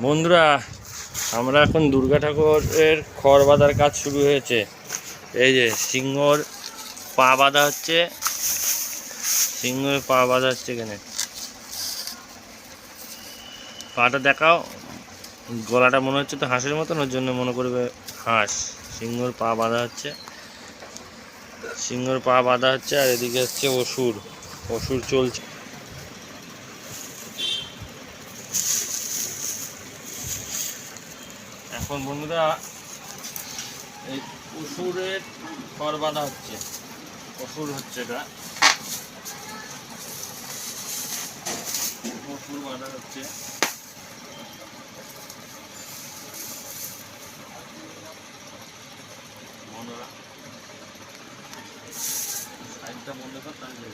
বন্ধুরা, আমরা এখন দুর্গা ঠাকুরের খড় বাঁধার কাজ শুরু হয়েছে। এই যে সিংহর পা বাঁধা হচ্ছে, সিংহের পা বাঁধা হচ্ছে। এখানে পাটা দেখাও, গলাটা মনে হচ্ছে তো হাঁসের মতন, ওর জন্য মনে করবে হাঁস। সিংহর পা বাঁধা হচ্ছে, সিংহর পা বাঁধা হচ্ছে। আর এদিকে হচ্ছে অসুর, অসুর চলছে। এখন বন্ধুরা এই অসুরের খড় বাঁধা হচ্ছে, অসুর হচ্ছে এটা, অসুর বাঁধা হচ্ছে। বন্ধুরা সাইডটা বন্ধ কর, তাহলে